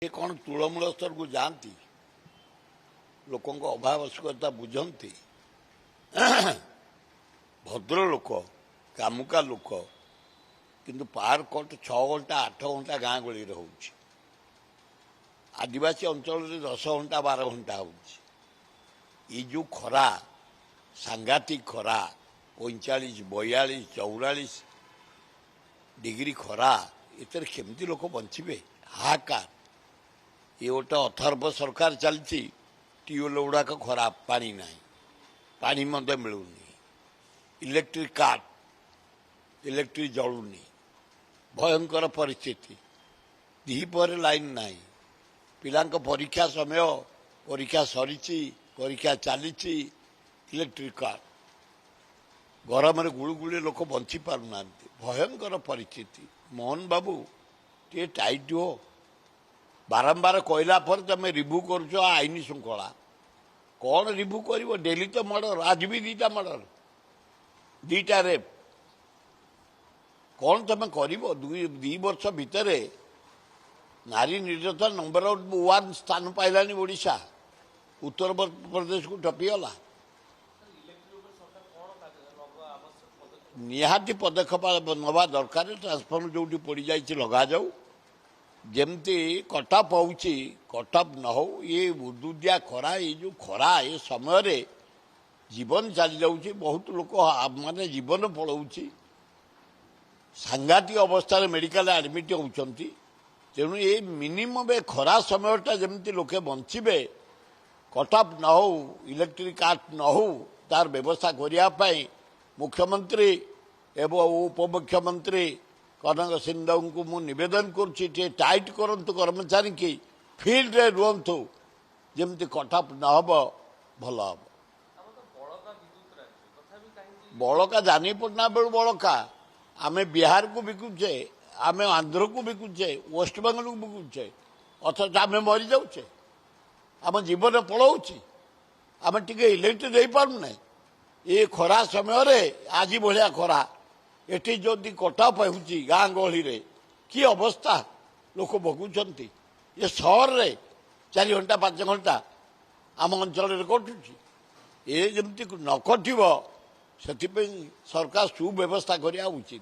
ये कौन तृणमूल स्तर को जाती लोकों अभाव आवश्यकता बुझती भद्र लोक कामुका लोक किंतु पार कट 6 घंटा 8 घंटा गाँ गली हो आदिवासी अंचल 10 घंटा 12 घंटा हो खरा सांघातिक खरा 45 42 44 डिग्री खरा इतर केमती लोक बंचे हाहाकार ये गोटे अथर्व सरकार चलती ट्यूबवेल गुड़ाक खराब पानी ना पानी मत मिलूनी इलेक्ट्रिक काट इलेक्ट्रिक जलुनी भयंकर परिस्थिति दीपर लाइन ना पिला परीक्षा समय परीक्षा सरी परीक्षा चली इलेक्ट्रिक काट गरम गुड़गुड़ी लोक बंची पारना भयंकर परिस्थिति मोहन बाबू टे टाइट हो बारंबार कहला पर तुम रिव्यू कर आईन श्रृंखला कौन रिव्यू कर डेली तो मर्डर आज भी 2टा मर्डर 2टा रेप कौन तुम कर 2 वर्ष भितर नारी निर्यातन नंबर 1 स्थान पाइला ओडिशा उत्तर प्रदेश को टपीगला निहाती पदक्षेप नवा दरकार ट्रांसफर्मर जो पड़ जा लगा जाऊ जमती कटअप होची कटअप न हो ये उदुदिया खरा ये जो खरा ये समय रे जीवन चली जाऊँगी बहुत लोक माने जीवन पड़ाऊँगी सांघातिक अवस्था मेडिकल एडमिट होती तेणु ये मिनिमम ए खरा समयटा जमती लोके बंचे कटअप न हो इलेक्ट्रिक काट न हो तार व्यवस्था करने मुख्यमंत्री एवं उपमुख्यमंत्री कनक सिंह को मु निवेदन कर टाइट करंतु कर्मचारी की फील्ड रे रुहतु जमती कटअप न हम भल हम बड़का जानी पड़ना बेलू बड़का आम बिहार को बिकुचे आम आंध्र को बिकुचे वेस्ट बेंगल को बिकुचे अथच आम मरी जाऊे आम जीवन पलाऊँ आम टे इलेक्ट्रिक दे पारना ये खरा समय रे आज भाया खरा एटी जदि कटअप हो गाँ गहली रे कि अवस्था लोक भोगुंट ये सहर रे 4 घंटा 5 घंटा आम अंचल कटुची ये जमती न कटिब से सरकार सुव्यवस्था करा उचित।